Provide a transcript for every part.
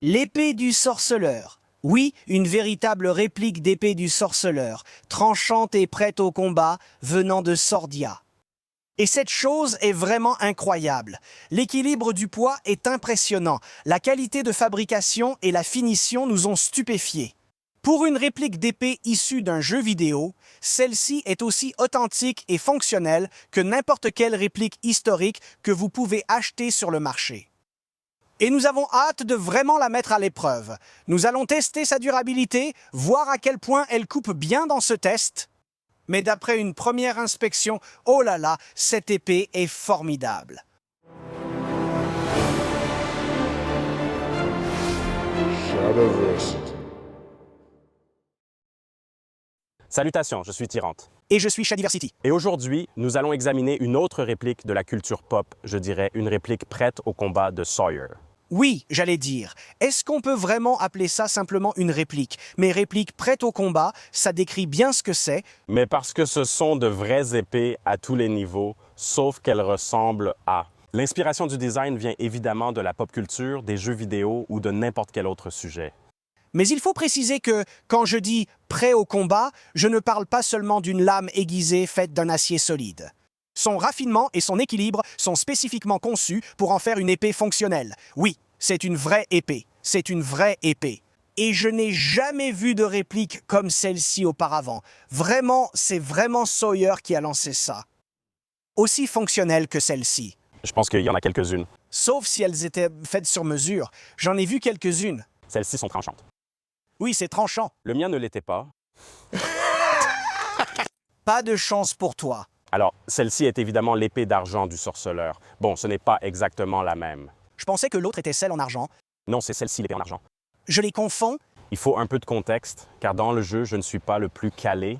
L'épée du sorceleur. Oui, une véritable réplique d'épée du sorceleur, tranchante et prête au combat, venant de Sordia. Et cette chose est vraiment incroyable. L'équilibre du poids est impressionnant. La qualité de fabrication et la finition nous ont stupéfiés. Pour une réplique d'épée issue d'un jeu vidéo, celle-ci est aussi authentique et fonctionnelle que n'importe quelle réplique historique que vous pouvez acheter sur le marché. Et nous avons hâte de vraiment la mettre à l'épreuve. Nous allons tester sa durabilité, voir à quel point elle coupe bien dans ce test. Mais d'après une première inspection, oh là là, cette épée est formidable. Shadowverse. Salutations, je suis Tyrante. Et je suis Shadiversity. Et aujourd'hui, nous allons examiner une autre réplique de la culture pop, je dirais une réplique prête au combat de Sawyer. Oui, j'allais dire, est-ce qu'on peut vraiment appeler ça simplement une réplique? Mais réplique prête au combat, ça décrit bien ce que c'est. Mais parce que ce sont de vraies épées à tous les niveaux, sauf qu'elles ressemblent à... L'inspiration du design vient évidemment de la pop culture, des jeux vidéo ou de n'importe quel autre sujet. Mais il faut préciser que, quand je dis « prêt au combat », je ne parle pas seulement d'une lame aiguisée faite d'un acier solide. Son raffinement et son équilibre sont spécifiquement conçus pour en faire une épée fonctionnelle. Oui, c'est une vraie épée. C'est une vraie épée. Et je n'ai jamais vu de réplique comme celle-ci auparavant. Vraiment, c'est vraiment Sawyer qui a lancé ça. Aussi fonctionnelle que celle-ci. Je pense qu'il y en a quelques-unes. Sauf si elles étaient faites sur mesure. J'en ai vu quelques-unes. Celles-ci sont tranchantes. Oui, c'est tranchant. Le mien ne l'était pas. Pas de chance pour toi. Alors, celle-ci est évidemment l'épée d'argent du sorceleur. Bon, ce n'est pas exactement la même. Je pensais que l'autre était celle en argent. Non, c'est celle-ci l'épée en argent. Je les confonds. Il faut un peu de contexte, car dans le jeu, je ne suis pas le plus calé.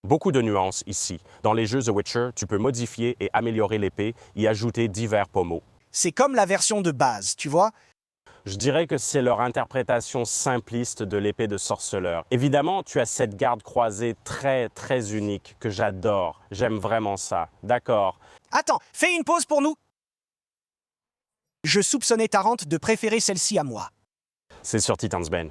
Beaucoup de nuances ici. Dans les jeux The Witcher, tu peux modifier et améliorer l'épée, y ajouter divers pommeaux. C'est comme la version de base, tu vois? Je dirais que c'est leur interprétation simpliste de l'épée de sorceleur. Évidemment, tu as cette garde croisée très, très unique que j'adore. J'aime vraiment ça. D'accord. Attends, fais une pause pour nous. Je soupçonnais Tarante de préférer celle-ci à moi. C'est sur Titan's Bane.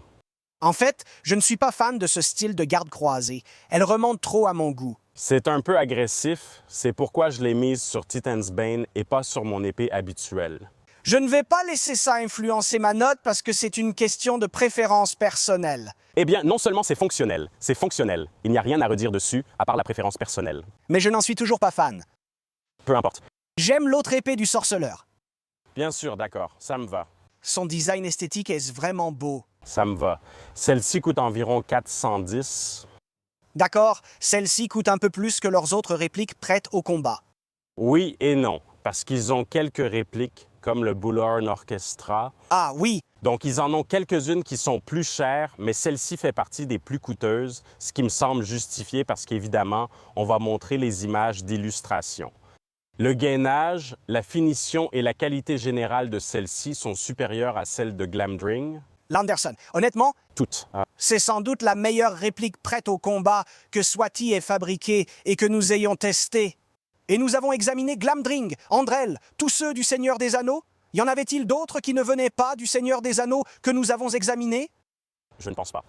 En fait, je ne suis pas fan de ce style de garde croisée. Elle remonte trop à mon goût. C'est un peu agressif. C'est pourquoi je l'ai mise sur Titan's Bane et pas sur mon épée habituelle. Je ne vais pas laisser ça influencer ma note parce que c'est une question de préférence personnelle. Eh bien, non seulement c'est fonctionnel. Il n'y a rien à redire dessus, à part la préférence personnelle. Mais je n'en suis toujours pas fan. Peu importe. J'aime l'autre épée du sorceleur. Bien sûr, d'accord, ça me va. Son design esthétique est vraiment beau. Ça me va. Celle-ci coûte environ 410. D'accord, celle-ci coûte un peu plus que leurs autres répliques prêtes au combat. Oui et non, parce qu'ils ont quelques répliques, comme le Bullhorn Orchestra. Ah oui, Donc, ils en ont quelques-unes qui sont plus chères, mais celle-ci fait partie des plus coûteuses, ce qui me semble justifié parce qu'évidemment, on va montrer les images d'illustration. Le gainage, la finition et la qualité générale de celle-ci sont supérieures à celles de Glamdring. Landerson. Honnêtement, Toutes. c'est sans doute la meilleure réplique prête au combat que Swati ait fabriquée et que nous ayons testée. Et nous avons examiné Glamdring, Andrel, tous ceux du Seigneur des Anneaux. Y en avait-il d'autres qui ne venaient pas du Seigneur des Anneaux que nous avons examinés? Je ne pense pas.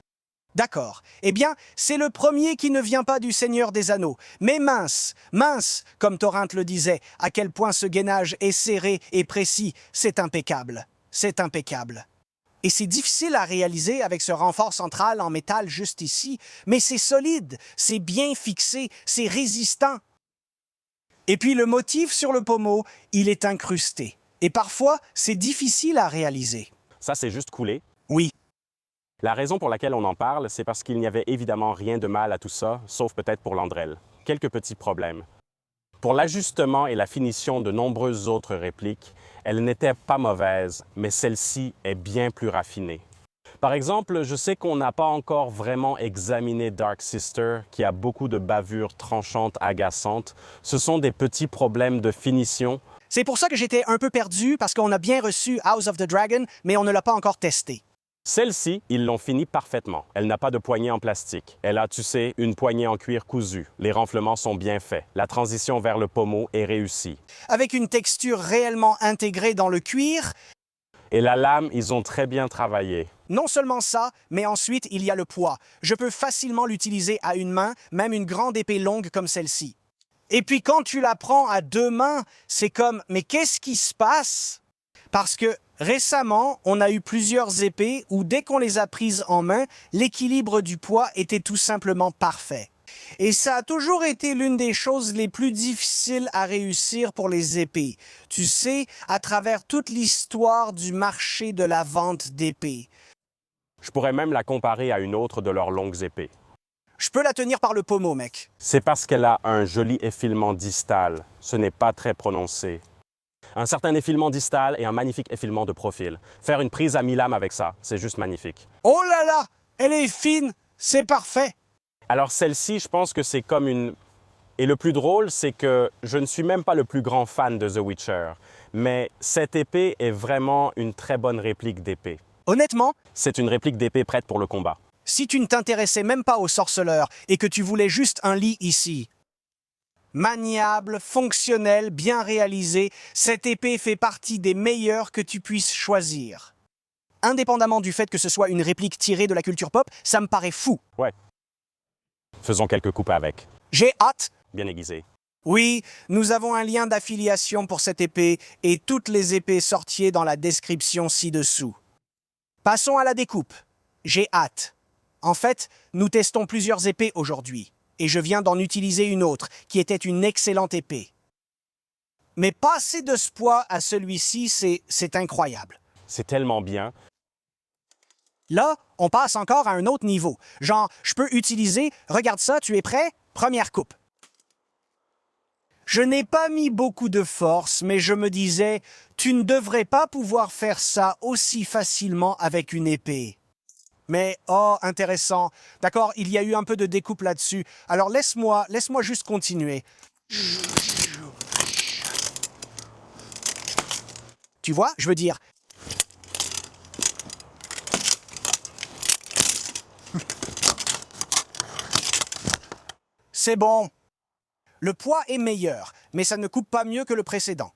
D'accord. Eh bien, c'est le premier qui ne vient pas du Seigneur des Anneaux. Mais mince, mince, comme Torrent le disait, à quel point ce gainage est serré et précis, c'est impeccable. C'est impeccable. Et c'est difficile à réaliser avec ce renfort central en métal juste ici, mais c'est solide, c'est bien fixé, c'est résistant. Et puis le motif sur le pommeau, il est incrusté. Et parfois, c'est difficile à réaliser. Ça, c'est juste coulé. Oui. La raison pour laquelle on en parle, c'est parce qu'il n'y avait évidemment rien de mal à tout ça, sauf peut-être pour l'Andrel. Quelques petits problèmes. Pour l'ajustement et la finition de nombreuses autres répliques, elle n'était pas mauvaise, mais celle-ci est bien plus raffinée. Par exemple, je sais qu'on n'a pas encore vraiment examiné Dark Sister, qui a beaucoup de bavures tranchantes agaçantes. Ce sont des petits problèmes de finition. C'est pour ça que j'étais un peu perdu, parce qu'on a bien reçu House of the Dragon, mais on ne l'a pas encore testé. Celle-ci, ils l'ont finie parfaitement. Elle n'a pas de poignée en plastique. Elle a, tu sais, une poignée en cuir cousu. Les renflements sont bien faits. La transition vers le pommeau est réussie. Avec une texture réellement intégrée dans le cuir. Et la lame, ils ont très bien travaillé. Non seulement ça, mais ensuite il y a le poids. Je peux facilement l'utiliser à une main, même une grande épée longue comme celle-ci. Et puis quand tu la prends à deux mains, c'est comme « mais qu'est-ce qui se passe ?» Parce que récemment, on a eu plusieurs épées où dès qu'on les a prises en main, l'équilibre du poids était tout simplement parfait. Et ça a toujours été l'une des choses les plus difficiles à réussir pour les épées. Tu sais, à travers toute l'histoire du marché de la vente d'épées. Je pourrais même la comparer à une autre de leurs longues épées. Je peux la tenir par le pommeau, mec. C'est parce qu'elle a un joli effilement distal. Ce n'est pas très prononcé. Un certain effilement distal et un magnifique effilement de profil. Faire une prise à mi-lame avec ça, c'est juste magnifique. Oh là là, elle est fine, c'est parfait. Alors celle-ci, je pense que c'est comme une... Et le plus drôle, c'est que je ne suis même pas le plus grand fan de The Witcher, mais cette épée est vraiment une très bonne réplique d'épée. Honnêtement, C'est une réplique d'épée prête pour le combat. si tu ne t'intéressais même pas aux sorceleurs et que tu voulais juste un lit ici, maniable, fonctionnel, bien réalisé, cette épée fait partie des meilleures que tu puisses choisir. Indépendamment du fait que ce soit une réplique tirée de la culture pop, ça me paraît fou. Ouais. Faisons quelques coupes avec. J'ai hâte. Bien aiguisé. Oui, nous avons un lien d'affiliation pour cette épée et toutes les épées sorties dans la description ci-dessous. Passons à la découpe. J'ai hâte. En fait, nous testons plusieurs épées aujourd'hui, et je viens d'en utiliser une autre, qui était une excellente épée. Mais passer de ce poids à celui-ci, c'est incroyable. C'est tellement bien. Là, on passe encore à un autre niveau. Genre, je peux utiliser... Regarde ça, tu es prêt? Première coupe. Je n'ai pas mis beaucoup de force, mais je me disais, tu ne devrais pas pouvoir faire ça aussi facilement avec une épée. Mais, oh, intéressant. D'accord, il y a eu un peu de découpe là-dessus. Alors laisse-moi juste continuer. Tu vois, je veux dire... C'est bon. Le poids est meilleur, mais ça ne coupe pas mieux que le précédent.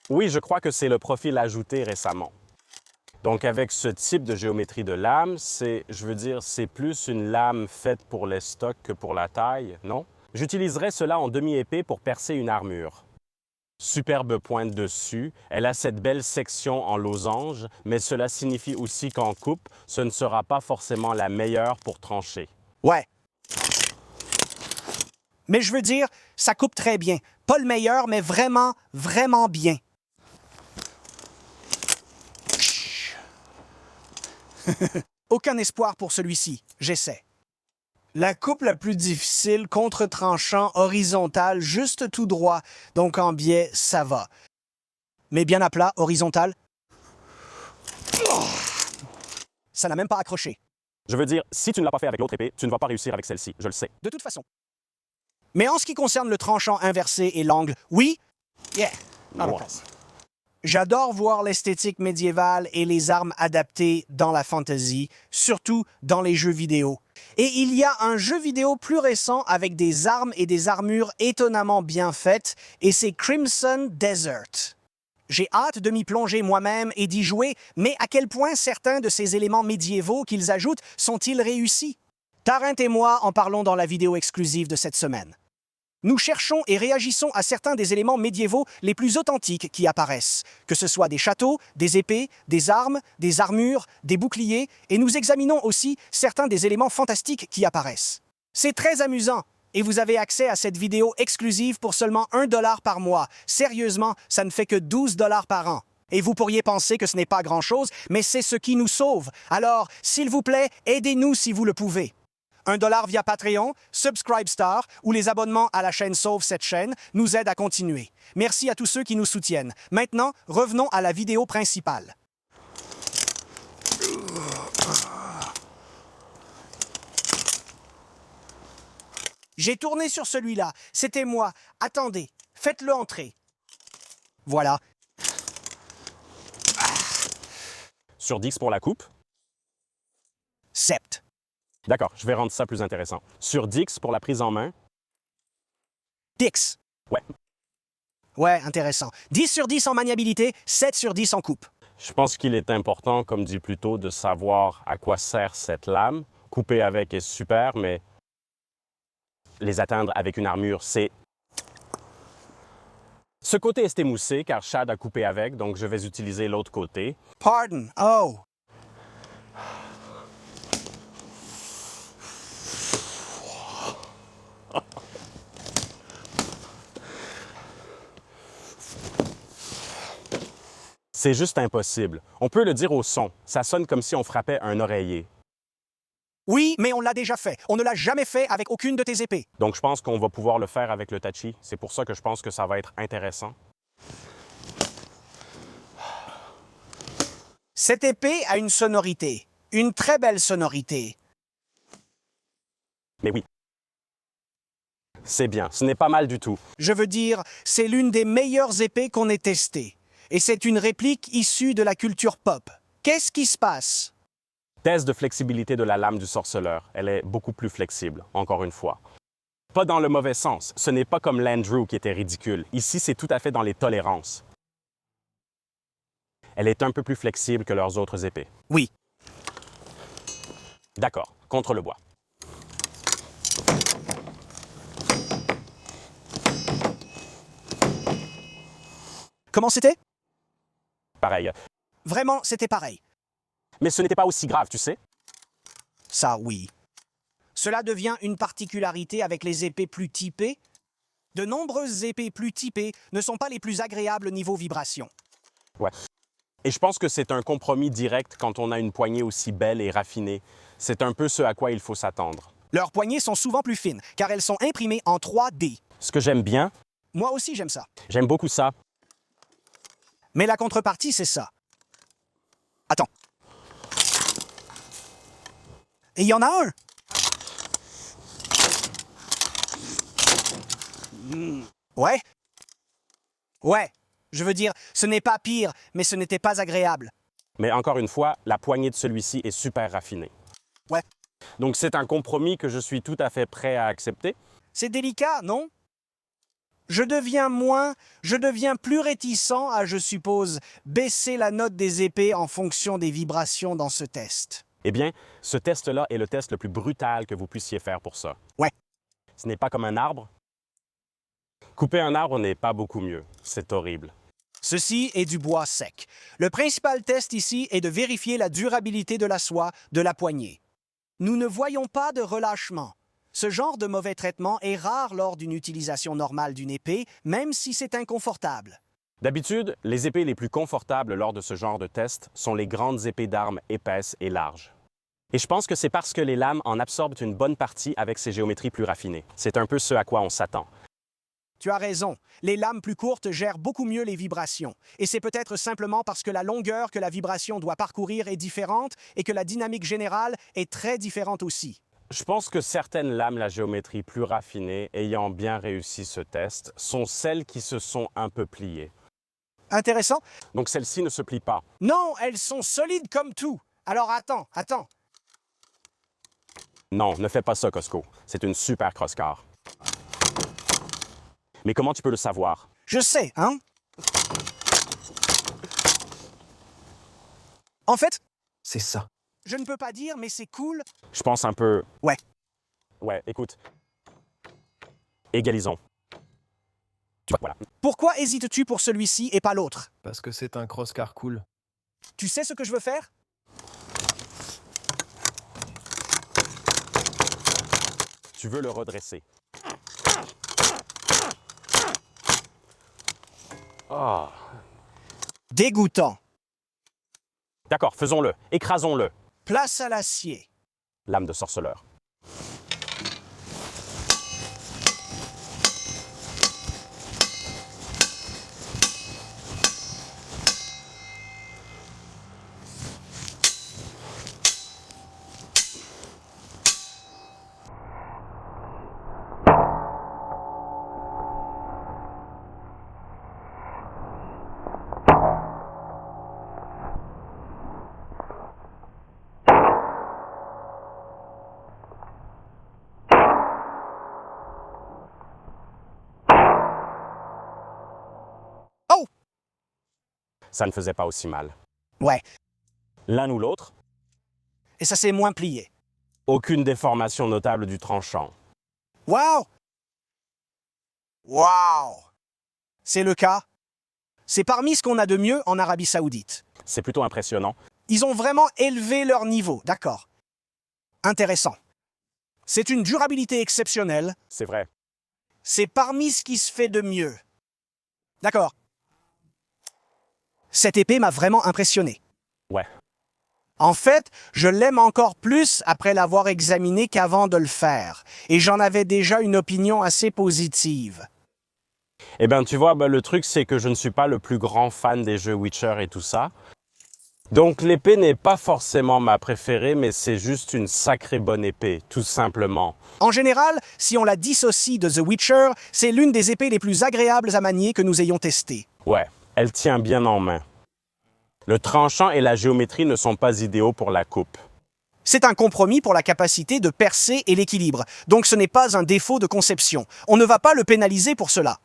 Oui, je crois que c'est le profil ajouté récemment. Donc avec ce type de géométrie de lame, c'est plus une lame faite pour les stocks que pour la taille, non? J'utiliserais cela en demi-épée pour percer une armure. Superbe pointe dessus, elle a cette belle section en losange, mais cela signifie aussi qu'en coupe, ce ne sera pas forcément la meilleure pour trancher. Ouais. Mais je veux dire, ça coupe très bien. Pas le meilleur, mais vraiment, vraiment bien. Aucun espoir pour celui-ci. J'essaie. La coupe la plus difficile, contre-tranchant, horizontale, juste tout droit. Donc en biais, ça va. Mais bien à plat, horizontal. Ça n'a même pas accroché. Je veux dire, si tu ne l'as pas fait avec l'autre épée, tu ne vas pas réussir avec celle-ci, je le sais. De toute façon. Mais en ce qui concerne le tranchant inversé et l'angle, oui, yeah, Wow. j'adore voir l'esthétique médiévale et les armes adaptées dans la fantasy, surtout dans les jeux vidéo. Et il y a un jeu vidéo plus récent avec des armes et des armures étonnamment bien faites, et c'est Crimson Desert. J'ai hâte de m'y plonger moi-même et d'y jouer, mais à quel point certains de ces éléments médiévaux qu'ils ajoutent sont-ils réussis? Tarint et moi en parlons dans la vidéo exclusive de cette semaine. Nous cherchons et réagissons à certains des éléments médiévaux les plus authentiques qui apparaissent, que ce soit des châteaux, des épées, des armes, des armures, des boucliers, et nous examinons aussi certains des éléments fantastiques qui apparaissent. C'est très amusant, et vous avez accès à cette vidéo exclusive pour seulement 1 $ par mois. Sérieusement, ça ne fait que 12 $ par an. Et vous pourriez penser que ce n'est pas grand-chose, mais c'est ce qui nous sauve. Alors, s'il vous plaît, aidez-nous si vous le pouvez. 1 $ via Patreon, Subscribestar ou les abonnements à la chaîne Sauve cette chaîne nous aident à continuer. Merci à tous ceux qui nous soutiennent. Maintenant, revenons à la vidéo principale. J'ai tourné sur celui-là. C'était moi. Attendez, faites-le entrer. Voilà. Sur 10 pour la coupe? Sept. D'accord, je vais rendre ça plus intéressant. Sur 10 pour la prise en main? 10. Ouais. Ouais, intéressant. 10 sur 10 en maniabilité, 7 sur 10 en coupe. Je pense qu'il est important, comme dit plus tôt, de savoir à quoi sert cette lame. Couper avec est super, mais les atteindre avec une armure, c'est... Ce côté est émoussé car Chad a coupé avec, donc je vais utiliser l'autre côté. Pardon. Oh. C'est juste impossible. On peut le dire au son. Ça sonne comme si on frappait un oreiller. Oui, mais on l'a déjà fait. On ne l'a jamais fait avec aucune de tes épées. Donc je pense qu'on va pouvoir le faire avec le tachi. C'est pour ça que je pense que ça va être intéressant. Cette épée a une sonorité. Une très belle sonorité. Mais oui. C'est bien. Ce n'est pas mal du tout. Je veux dire, c'est l'une des meilleures épées qu'on ait testées. Et c'est une réplique issue de la culture pop. Qu'est-ce qui se passe? Test de flexibilité de la lame du sorceleur. Elle est beaucoup plus flexible, encore une fois. Pas dans le mauvais sens. Ce n'est pas comme l'Andrew qui était ridicule. Ici, c'est tout à fait dans les tolérances. Elle est un peu plus flexible que leurs autres épées. Oui. D'accord, contre le bois. Comment c'était? Pareil. Vraiment, c'était pareil. Mais ce n'était pas aussi grave, tu sais. Ça, oui. Cela devient une particularité avec les épées plus typées. De nombreuses épées plus typées ne sont pas les plus agréables niveau vibration. Ouais. Et je pense que c'est un compromis direct quand on a une poignée aussi belle et raffinée. C'est un peu ce à quoi il faut s'attendre. Leurs poignées sont souvent plus fines, car elles sont imprimées en 3D. Ce que j'aime bien, Moi aussi, j'aime ça. j'aime beaucoup ça. Mais la contrepartie, c'est ça. Attends. Et il y en a un. Ouais. Ouais. Je veux dire, ce n'est pas pire, mais ce n'était pas agréable. Mais encore une fois, la poignée de celui-ci est super raffinée. Ouais. Donc c'est un compromis que je suis tout à fait prêt à accepter. C'est délicat, non? Je deviens plus réticent à, je suppose, baisser la note des épées en fonction des vibrations dans ce test. Eh bien, ce test-là est le test le plus brutal que vous puissiez faire pour ça. Ouais. Ce n'est pas comme un arbre. Couper un arbre n'est pas beaucoup mieux. C'est horrible. Ceci est du bois sec. Le principal test ici est de vérifier la durabilité de la soie de la poignée. Nous ne voyons pas de relâchement. Ce genre de mauvais traitement est rare lors d'une utilisation normale d'une épée, même si c'est inconfortable. D'habitude, les épées les plus confortables lors de ce genre de test sont les grandes épées d'armes épaisses et larges. Et je pense que c'est parce que les lames en absorbent une bonne partie avec ces géométries plus raffinées. C'est un peu ce à quoi on s'attend. Tu as raison, les lames plus courtes gèrent beaucoup mieux les vibrations. Et c'est peut-être simplement parce que la longueur que la vibration doit parcourir est différente et que la dynamique générale est très différente aussi. Je pense que certaines lames à géométrie plus raffinée, ayant bien réussi ce test, sont celles qui se sont un peu pliées. Intéressant? Donc celle-ci ne se plie pas. Non, elles sont solides comme tout. Alors attends. Non, ne fais pas ça, Costco. C'est une super crosscar. Mais comment tu peux le savoir? Je sais, hein? En fait, C'est ça. je ne peux pas dire, mais c'est cool. Je pense un peu... Ouais. Ouais, écoute. Égalisons. Tu vois, voilà. Pourquoi hésites-tu pour celui-ci et pas l'autre? Parce que c'est un crosscar cool. Tu sais ce que je veux faire? Tu veux le redresser. Ah. Dégoûtant. D'accord, faisons-le. Écrasons-le. Place à l'acier. Lame de sorceleur. Oh! Ça ne faisait pas aussi mal. Ouais, L'un ou l'autre, et ça s'est moins plié. aucune déformation notable du tranchant. Wow! Wow! C'est le cas. C'est parmi ce qu'on a de mieux en Arabie Saoudite. C'est plutôt impressionnant. Ils ont vraiment élevé leur niveau, d'accord. Intéressant. C'est une durabilité exceptionnelle. C'est vrai. C'est parmi ce qui se fait de mieux. D'accord. Cette épée m'a vraiment impressionné. Ouais. En fait, je l'aime encore plus après l'avoir examiné qu'avant de le faire. Et j'en avais déjà une opinion assez positive. Eh bien, tu vois, le truc, c'est que je ne suis pas le plus grand fan des jeux Witcher et tout ça. Donc, l'épée n'est pas forcément ma préférée, mais c'est juste une sacrée bonne épée, tout simplement. En général, si on la dissocie de The Witcher, c'est l'une des épées les plus agréables à manier que nous ayons testées. Ouais, elle tient bien en main. Le tranchant et la géométrie ne sont pas idéaux pour la coupe. C'est un compromis pour la capacité de percer et l'équilibre, donc ce n'est pas un défaut de conception. On ne va pas le pénaliser pour cela.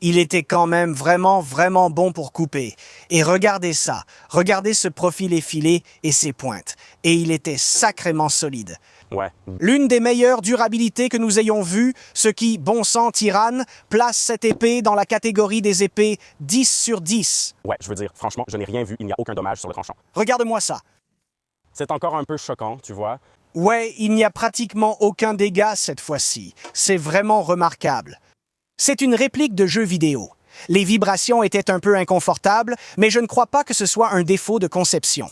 Il était quand même vraiment bon pour couper. Et regardez ça, regardez ce profil effilé et ses pointes. Et il était sacrément solide. Ouais, L'une des meilleures durabilités que nous ayons vues, ce qui, bon sang tyranne, place cette épée dans la catégorie des épées 10 sur 10. ouais, je veux dire, franchement, je n'ai rien vu, il n'y a aucun dommage sur le tranchant. Regarde-moi ça. C'est encore un peu choquant, tu vois. Ouais, il n'y a pratiquement aucun dégât cette fois-ci. C'est vraiment remarquable. C'est une réplique de jeu vidéo. Les vibrations étaient un peu inconfortables, mais je ne crois pas que ce soit un défaut de conception.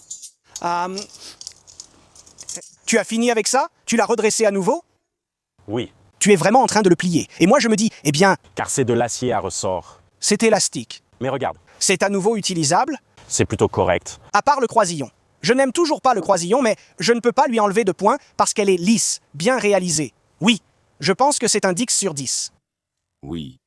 Tu as fini avec ça? Tu l'as redressé à nouveau? Oui, Tu es vraiment en train de le plier. Et moi je me dis, eh bien, car c'est de l'acier à ressort. c'est élastique. Mais regarde, C'est à nouveau utilisable, c'est plutôt correct. à part le croisillon. Je n'aime toujours pas le croisillon, mais je ne peux pas lui enlever de points parce qu'elle est lisse, bien réalisée. Oui, je pense que c'est un 10 sur 10. Oui.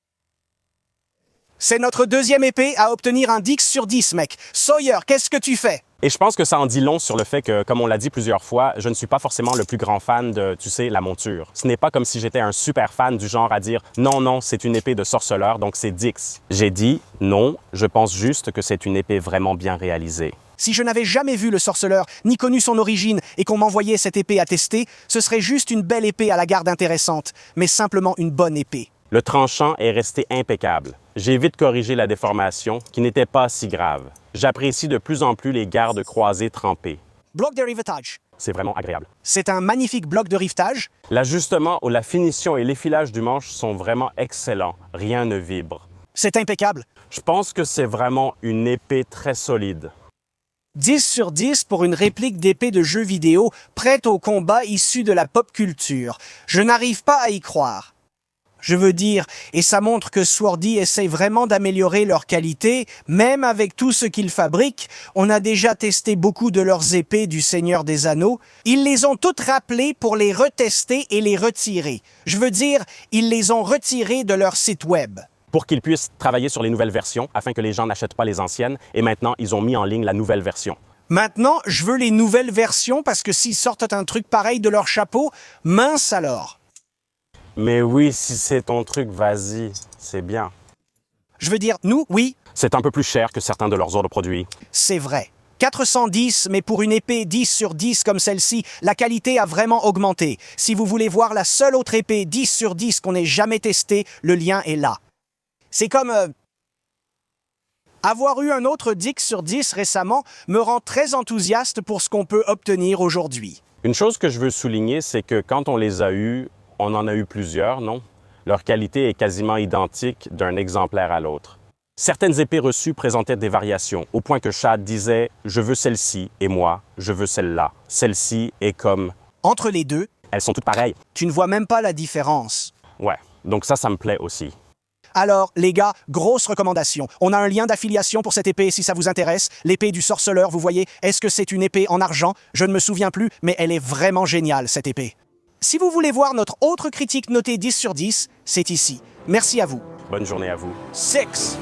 C'est notre deuxième épée à obtenir un 10 sur 10, mec. Sawyer, qu'est-ce que tu fais? Et je pense que ça en dit long sur le fait que, comme on l'a dit plusieurs fois, je ne suis pas forcément le plus grand fan de, tu sais, la monture. Ce n'est pas comme si j'étais un super fan du genre à dire « Non, non, c'est une épée de sorceleur, donc c'est Dix ». J'ai dit « Non, je pense juste que c'est une épée vraiment bien réalisée ». Si je n'avais jamais vu le sorceleur, ni connu son origine, et qu'on m'envoyait cette épée à tester, ce serait juste une belle épée à la garde intéressante, mais simplement une bonne épée. Le tranchant est resté impeccable. J'ai vite corrigé la déformation, qui n'était pas si grave. J'apprécie de plus en plus les gardes croisés trempés. Bloc de rivetage. C'est vraiment agréable. C'est un magnifique bloc de rivetage. L'ajustement ou la finition et l'effilage du manche sont vraiment excellents. Rien ne vibre. C'est impeccable. Je pense que c'est vraiment une épée très solide. 10 sur 10 pour une réplique d'épée de jeu vidéo prête au combat issu de la pop culture. Je n'arrive pas à y croire. Je veux dire, et ça montre que Swordy essaie vraiment d'améliorer leur qualité, même avec tout ce qu'ils fabriquent. On a déjà testé beaucoup de leurs épées du Seigneur des Anneaux. Ils les ont toutes rappelées pour les retester et les retirer. Je veux dire, ils les ont retirées de leur site web. Pour qu'ils puissent travailler sur les nouvelles versions, afin que les gens n'achètent pas les anciennes, et maintenant, ils ont mis en ligne la nouvelle version. Maintenant, je veux les nouvelles versions parce que s'ils sortent un truc pareil de leur chapeau, mince alors. Mais oui, si c'est ton truc, vas-y, c'est bien. Je veux dire, nous, oui, C'est un peu plus cher que certains de leurs autres produits. c'est vrai. 410, mais pour une épée 10 sur 10 comme celle-ci, la qualité a vraiment augmenté. Si vous voulez voir la seule autre épée 10 sur 10 qu'on ait jamais testée, le lien est là. C'est comme... Avoir eu un autre 10 sur 10 récemment me rend très enthousiaste pour ce qu'on peut obtenir aujourd'hui. Une chose que je veux souligner, c'est que quand on les a eus, on en a eu plusieurs, non? Leur qualité est quasiment identique d'un exemplaire à l'autre. Certaines épées reçues présentaient des variations, au point que Chad disait « Je veux celle-ci » et moi « Je veux celle-là ». Celle-ci est comme... Entre les deux, Elles sont toutes pareilles. tu ne vois même pas la différence. Ouais, donc ça me plaît aussi. Alors, les gars, grosse recommandation. On a un lien d'affiliation pour cette épée si ça vous intéresse. L'épée du sorceleur, vous voyez, est-ce que c'est une épée en argent? Je ne me souviens plus, mais elle est vraiment géniale, cette épée. Si vous voulez voir notre autre critique notée 10 sur 10, c'est ici. Merci à vous. Bonne journée à vous. 6